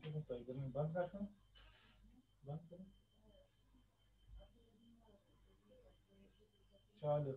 बंद रखो, बंद करो, चालू।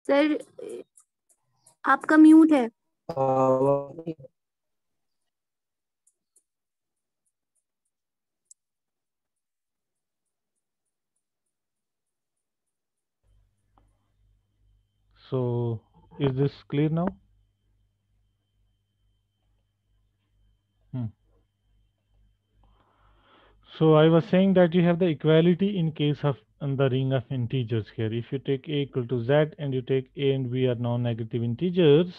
सर आपका म्यूट है। So, is this clear now? So I was saying that you have the equality in case of the ring of integers here. If you take a equal to z and you take a and b are non-negative integers,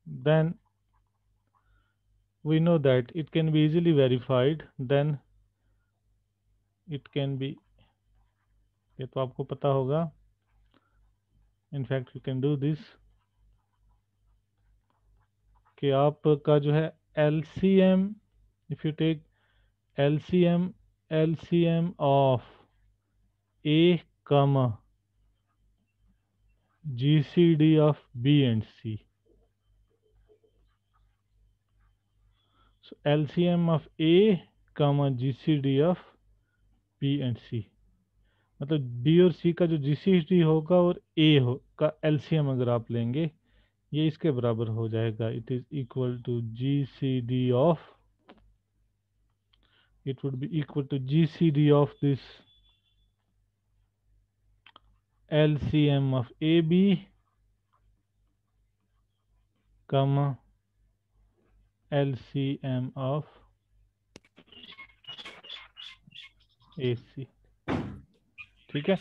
then we know that it can be easily verified. Then it can be, ये तो आपको पता होगा. In fact, you can do this. कि आपका जो है LCM, if you take LCM of A comma GCD of B and C. So LCM of A comma GCD of B and C, मतलब B और C का जो GCD होगा और A हो का LCM अगर आप लेंगे ये इसके बराबर हो जाएगा. It is equal to GCD of, it would be equal to GCD of this LCM of AB comma LCM of AC. ठीक है,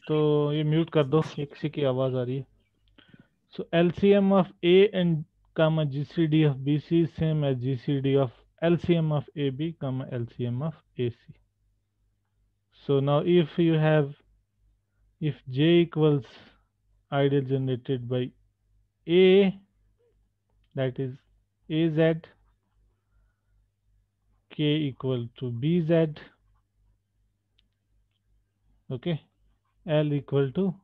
तो ये म्यूट कर दो, ये किसी की आवाज़ आ रही है. So LCM of A and comma GCD of BC is same as GCD of LCM of AB comma LCM of AC. So now if you have, if J equals ideal generated by A, that is AZ, K equal to BZ, okay, L equal to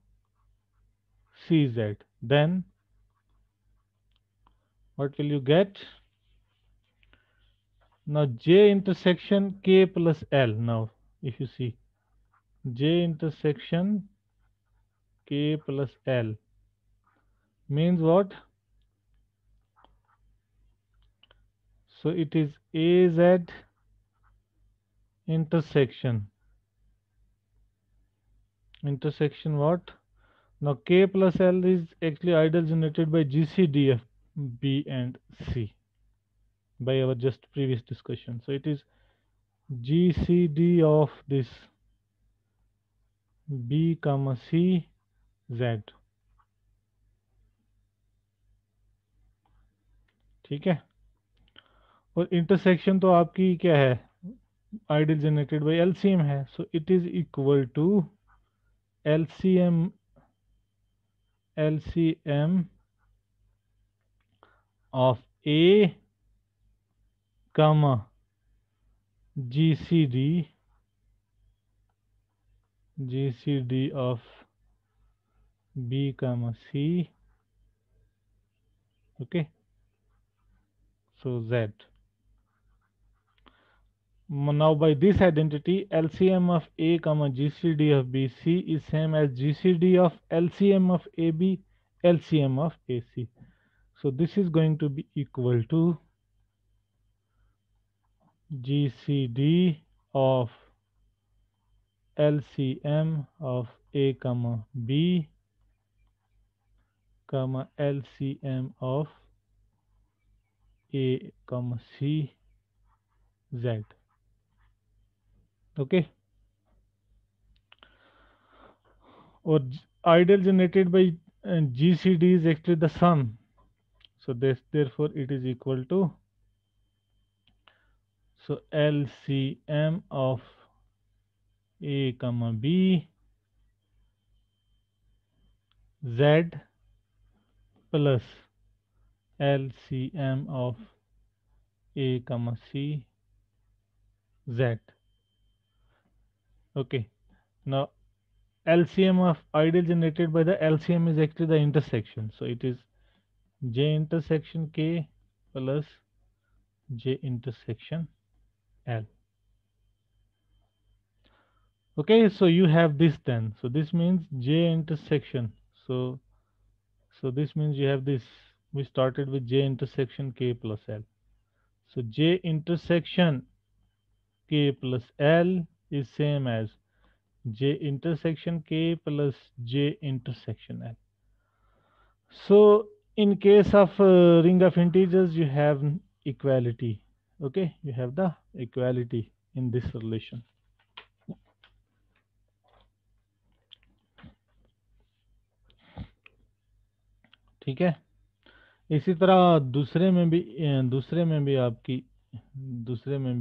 CZ, then what will you get? Now J intersection K plus L. Now if you see J intersection K plus L means what? So it is AZ intersection what? Now K plus L is actually ideal generated by GCD of B and C by our just previous discussion. So it is GCD of this B comma C Z. ठीक है, और intersection तो आपकी क्या है, ideal generated by LCM है. So it is equal to LCM LCM of A comma GCD of B comma C. Okay, so Z. Now by this identity, LCM of A comma GCD of BC is same as GCD of LCM of AB, LCM of AC. So this is going to be equal to GCD of LCM of A comma B comma LCM of A comma C Z. Okay, or ideal generated by GCD is actually the sum. So this, therefore it is equal to, so LCM of A comma B Z plus LCM of A comma C Z. Okay, now LCM of ideal generated by the LCM is actually the intersection. So it is J intersection K plus J intersection L. Okay, so you have this then. So this means J intersection. So this means you have this. We started with J intersection K plus L. So J intersection K plus L is same as J intersection K plus J intersection L. So in case of ring of integers, you have equality. Okay, you have the equality in this relation. ठीक है, इसी तरह दूसरे में भी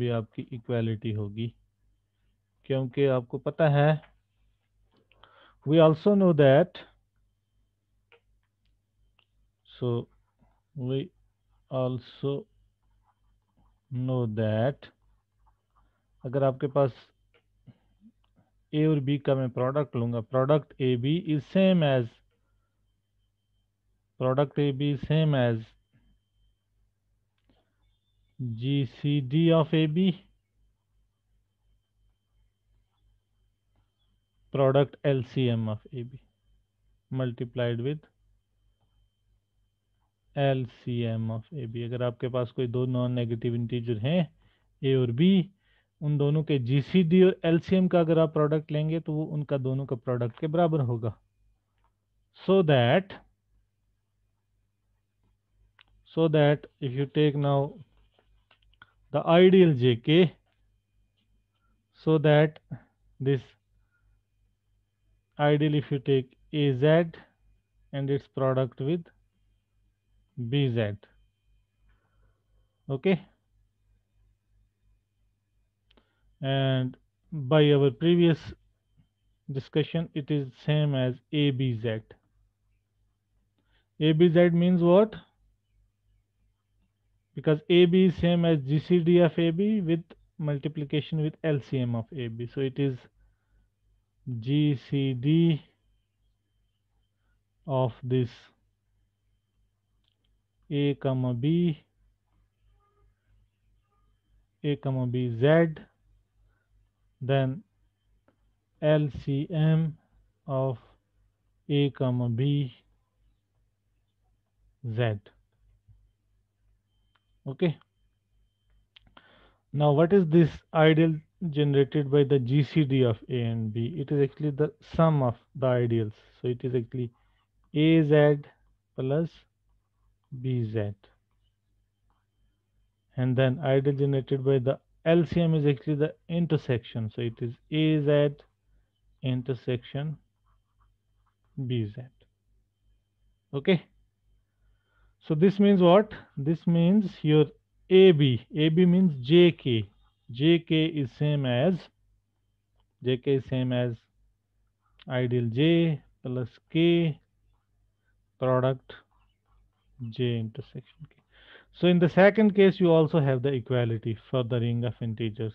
आपकी equality होगी, क्योंकि आपको पता है we also know that, so we also know that अगर आपके पास ए और बी का मैं प्रोडक्ट लूंगा, product A B is same as GCD of AB product LCM of AB multiplied with LCM of AB. अगर आपके पास कोई दो नॉन नेगेटिव इंटीजर हैं A और B, उन दोनों के GCD और LCM का अगर आप प्रोडक्ट लेंगे तो वो उनका दोनों का प्रोडक्ट के बराबर होगा. So that if you take now the ideal JK, so that this ideal, if you take AZ and its product with BZ, okay, and by our previous discussion it is same as ABZ. ABZ means what? Because AB is same as GCD of AB with multiplication with LCM of AB, so it is GCD of this A comma B Z, then LCM of A comma B Z. Okay, now what is this ideal generated by the GCD of A and B? It is actually the sum of the ideals, so it is actually AZ plus BZ, and then ideal generated by the LCM is actually the intersection, so it is AZ intersection BZ. Okay, so this means what? This means your AB means JK. JK is same as ideal J plus K product J intersection K. So in the second case you also have the equality for the ring of integers.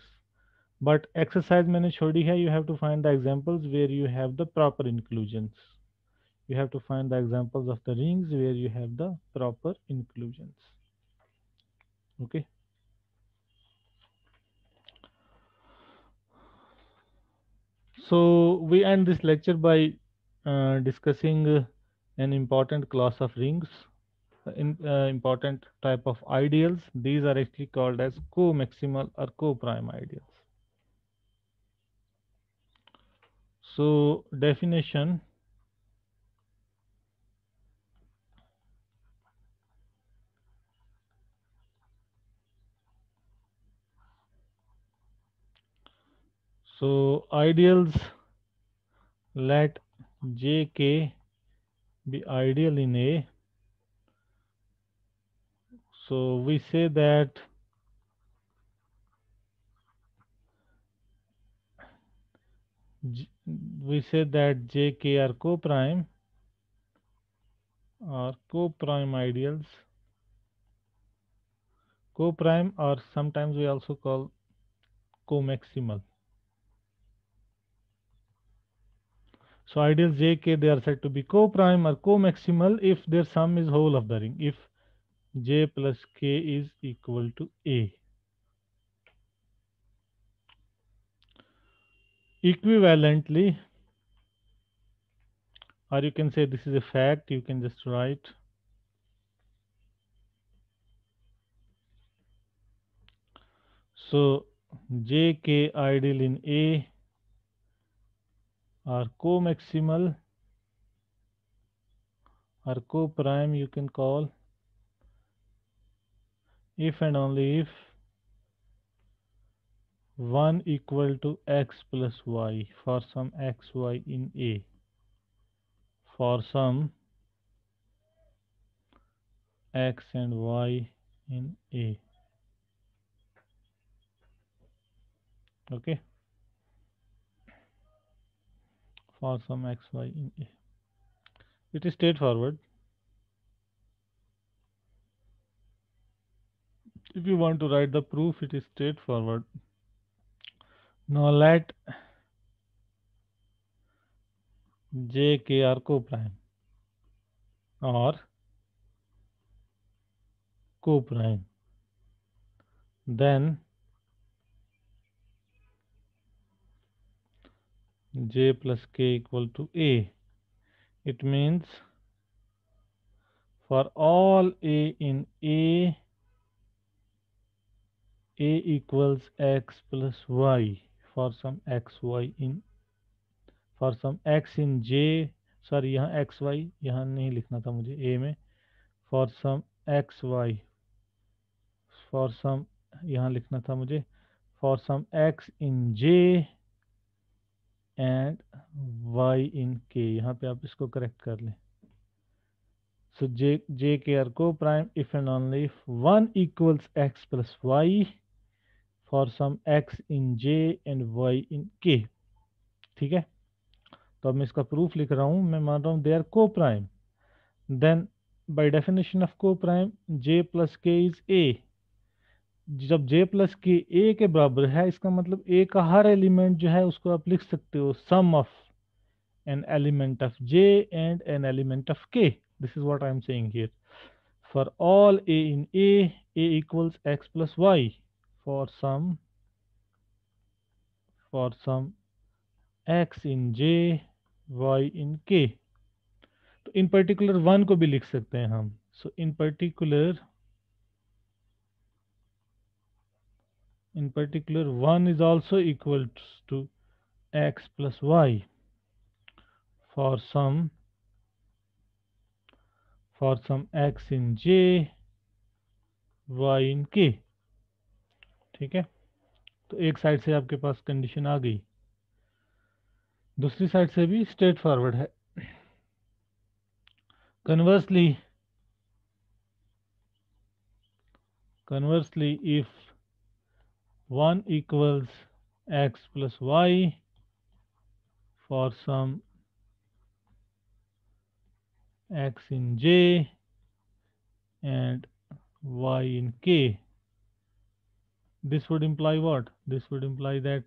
But exercise मैंने छोड़ी है, you have to find the examples where you have the proper inclusions. You have to find the examples of the rings where you have the proper inclusions. Okay. So we end this lecture by discussing an important class of rings, important type of ideals. These are actually called as co-maximal or co-prime ideals. So definition. So ideals, let Jk be ideal in A. So we say that Jk are co-prime or co-prime ideals. Co-prime, or sometimes we also call co-maximal. So ideals Jk, they are said to be co-prime or co-maximal if their sum is whole of the ring, if J plus K is equal to A. Equivalently, or you can say this is a fact, you can just write so Jk ideal in A are co-maximal or co-prime, you can call, if and only if 1 equal to x plus y for some xy in A, for some x and y in A. Okay, for some xy in A. It is straightforward. If you want to write the proof, it is straightforward. Now let Jk are co-prime or co-prime, then J plus K equal to A. It means for all A in A equals x plus y for some xy in, for some x in J, sorry यहाँ X Y यहाँ नहीं लिखना था मुझे A में, for some X Y, for some यहाँ लिखना था मुझे for some X in J and Y in K, यहाँ पे आप इसको करेक्ट कर लें. So J K are co-prime if and only if 1 equals x plus y for some x in J and y in K. ठीक है, तो अब मैं इसका प्रूफ लिख रहा हूँ. मैं मान रहा हूँ they are co-prime. Then by definition of co-prime J plus K is A. जब J plus K A के बराबर है, इसका मतलब A का हर एलिमेंट जो है उसको आप लिख सकते हो sum of an element of J and an element of K. This is what I am saying here. For all A in A equals x plus y for some x in J, y in K. तो in particular 1 को भी लिख सकते हैं हम. So in particular 1 is also equal to x plus y for some x in J, y in K. ठीक है, तो एक साइड से आपके पास कंडीशन आ गई, दूसरी साइड से भी स्ट्रेट फॉरवर्ड है. Conversely, if 1 equals x plus y for some x in J and y in K. This would imply what? This would imply that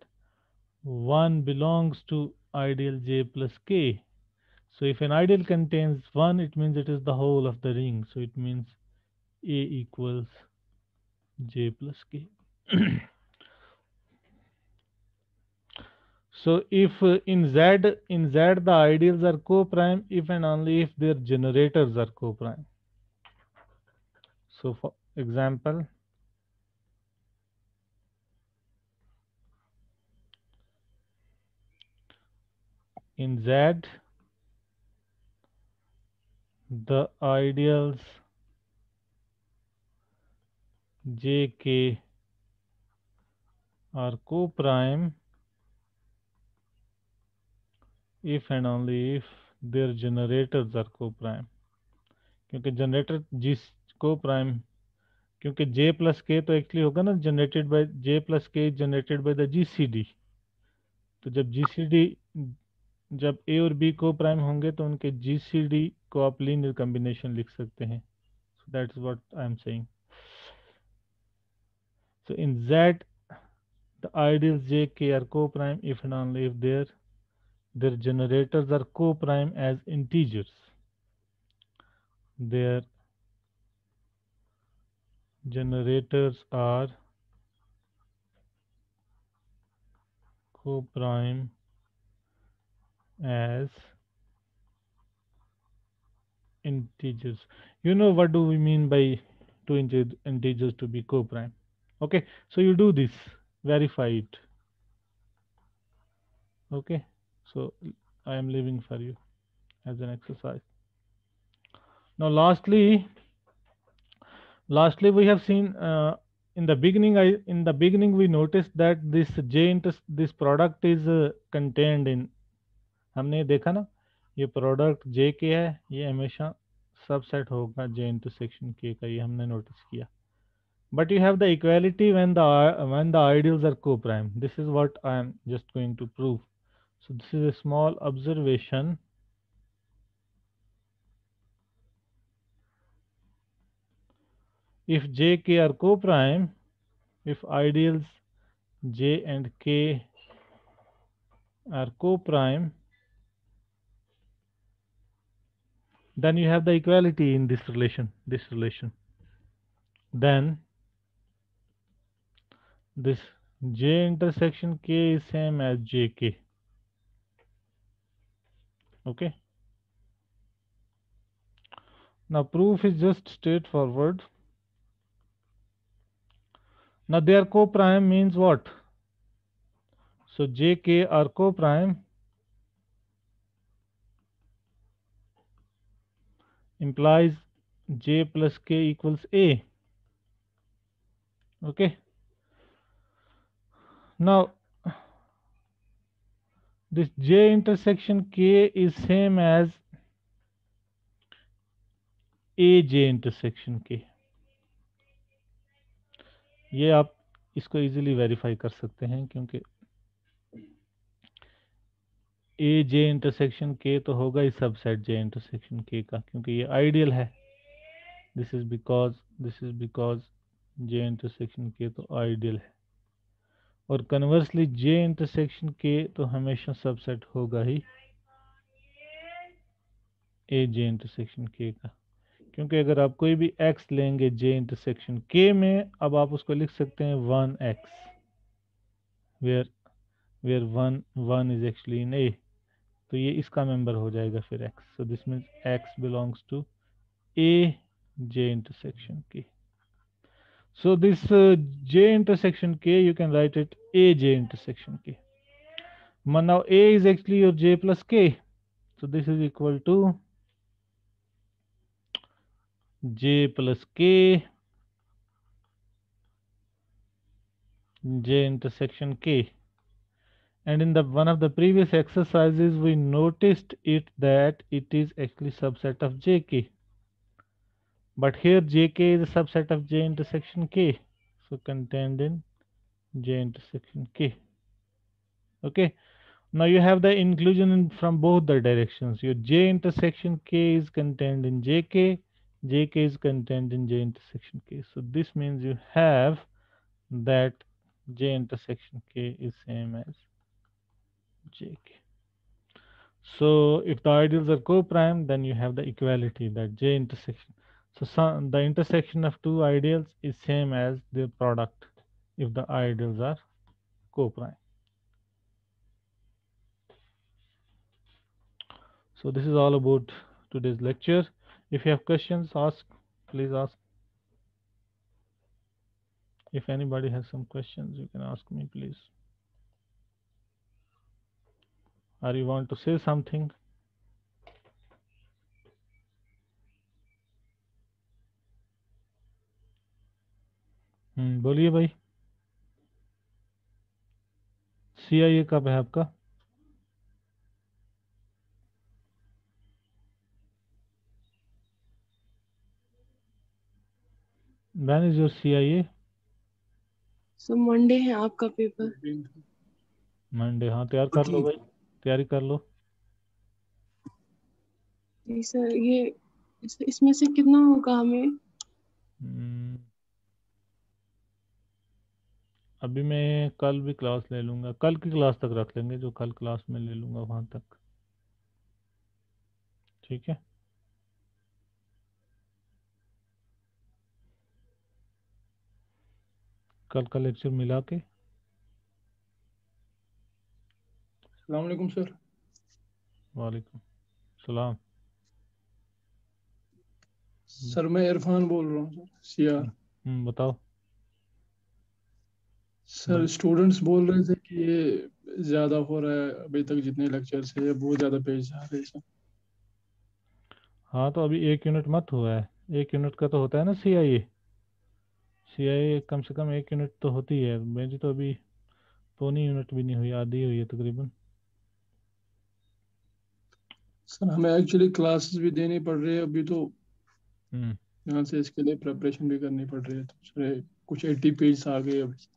1 belongs to ideal J plus K. So if an ideal contains 1, it means it is the whole of the ring. So it means A equals J plus K. So if in Z the ideals are co-prime if and only if their generators are co-prime. So for example, in Z the ideals J, K are co-prime if and only if their generators are co-prime. क्योंकि generator जिस co-prime, क्योंकि J plus K तो actually होगा ना generated by J plus K generated by the GCD. तो जब GCD जब A और B को प्राइम होंगे तो उनके GCD को आप लीनियर कॉम्बिनेशन लिख सकते हैं. So that's what I am saying. So in Z the ideals J, K are co-prime if and only if their generators are co-prime as integers. Their generators are co-prime as integers. You know what do we mean by two integers to be co-prime? Okay, so you do this, verify it. Okay, so I am leaving for you as an exercise. Now lastly we have seen in the beginning we noticed that this product is contained in, हमने देखा ना ये product J के है, ये हमेशा subset होगा J intersection K का, ये हमने नोटिस किया. But you have the equality when the ideals are co-prime. This is what I am just going to prove. So this is a small observation. If J, K are co-prime, if ideals J and K are co-prime, then you have the equality in this relation. Then this J intersection K is same as JK. Okay. Now proof is just straightforward. Now they are co-prime means what? So JK are co-prime implies J plus K equals A. Okay. Now this J intersection K is same as AJ intersection K. ये आप इसको easily verify कर सकते हैं क्योंकि ए जे intersection के तो होगा ही सबसेट जे इंटरसेक्शन के का, क्योंकि ये आइडियल है. This is because J intersection के तो आइडियल है, और कन्वर्सली जे इंटरसेक्शन के तो हमेशा सबसेट होगा ही ए जे इंटरसेक्शन के का. क्योंकि अगर आप कोई भी x लेंगे जे इंटरसेक्शन के में, अब आप उसको लिख सकते हैं 1x, where 1 is actually in A, तो ये इसका मेंबर हो जाएगा फिर x. So this means x belongs to A J intersection K. So this J intersection K, you can write it A J intersection K. Now A is actually your J plus K. So this is equal to J plus K J intersection K. And in the one of the previous exercises, we noticed it that it is actually subset of JK. But here JK is a subset of J intersection K. So contained in J intersection K. Okay. Now you have the inclusion from both the directions. Your J intersection K is contained in JK, JK is contained in J intersection K. So this means you have that J intersection K is same as JK. So if the ideals are co-prime, then you have the equality, that J intersection. So the intersection of two ideals is same as their product if the ideals are co-prime. So this is all about today's lecture. If you have questions, ask, please ask. If anybody has some questions, you can ask me, please. Or you want to say something? बोलिए भाई। CIA कब है आपका? When is your CIA? Sir Monday है आपका paper. Monday, हाँ तैयार कर लो भाई, तैयारी कर लो। जी सर, ये इसमें से कितना होगा हमें? अभी मैं कल भी क्लास ले लूँगा, कल की क्लास तक रख लेंगे, जो कल क्लास में ले लूँगा वहाँ तक, ठीक है। कल का लेक्चर मिला के। अस्सलाम वालेकुम सर। वालेकुम सलाम। सर मैं इरफान बोल रहा हूँ सर, सीआर। बताओ सर भाई। स्टूडेंट्स बोल रहे थे कि ये ज़्यादा हो रहा है, अभी तक जितने लेक्चर्स है बहुत ज़्यादा पेज आ रहे हैं सर। हाँ तो अभी 1 यूनिट मत हुआ है, 1 यूनिट का तो होता है ना CIA। CIA कम से कम 1 यूनिट तो होती है, मेरी तो अभी पौनी यूनिट भी नहीं हुई, आधी हुई है तकरीबन। सर हमें एक्चुअली क्लासेस भी देनी पड़ रही है अभी तो, यहाँ से इसके लिए प्रिपरेशन भी करनी पड़ रही है, तो सर कुछ 80 पेज आ गए अभी।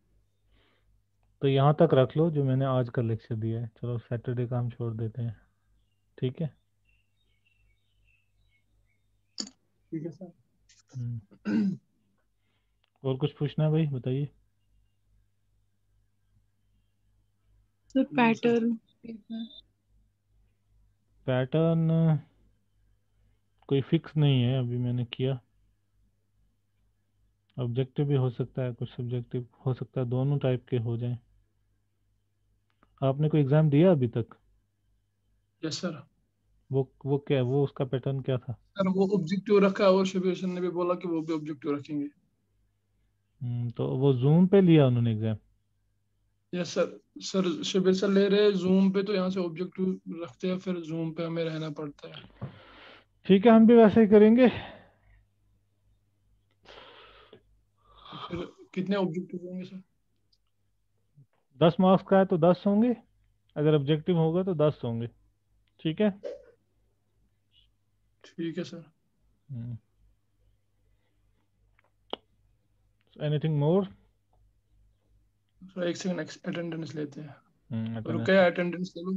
तो यहाँ तक रख लो जो मैंने आज का लेक्चर दिया है, चलो सैटरडे का हम छोड़ देते हैं, ठीक है। ठीक है सर। और कुछ पूछना है भाई, बताइए। सर पैटर्न कोई फिक्स नहीं है, अभी मैंने किया। ऑब्जेक्टिव भी हो सकता है, कुछ सब्जेक्टिव हो सकता है, दोनों टाइप के हो जाएं। आपने कोई एग्ज़ाम दिया अभी तक? Yes sir. वो क्या, वो उसका पैटर्न क्या था? सर वो ऑब्जेक्टिव रखा है और शबीर सर ने भी बोला कि वो भी ऑब्जेक्टिव रखेंगे। तो वो जूम पे लिया उन्होंने exam? Yes sir. Sir Shabir sir ले रहे हैं जूम पे, तो यहाँ से ऑब्जेक्टिव रखते हैं, फिर जूम पे हमें रहना पड़ता है। ठीक है, हम भी वैसे ही करेंगे। फिर कितने ऑब्जेक्टिव होंगे सर? 10 मार्क्स का है तो 10 होंगे, अगर ऑब्जेक्टिव होगा तो 10 होंगे, ठीक है। ठीक है सर। Anything more? सर एक सेकंड अटेंडेंस लेते हैं। अटेंडेंस रुके, अटेंडेंस ले लो।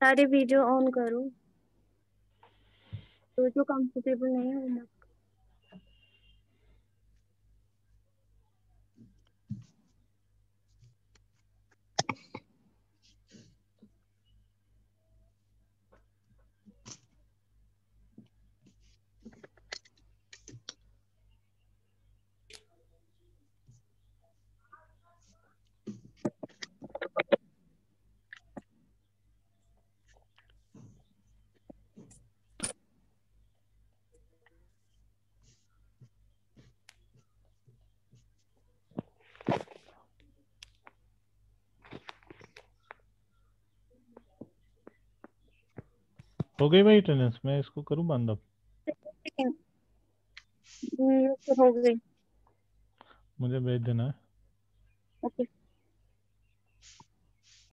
सारे वीडियो ऑन करो, तो जो कंफर्टेबल नहीं है वो मत। हो गई भाई अटेंडेंस? मैं इसको करूँ बंद अब? हो गई। मुझे भेज देना है। ओके।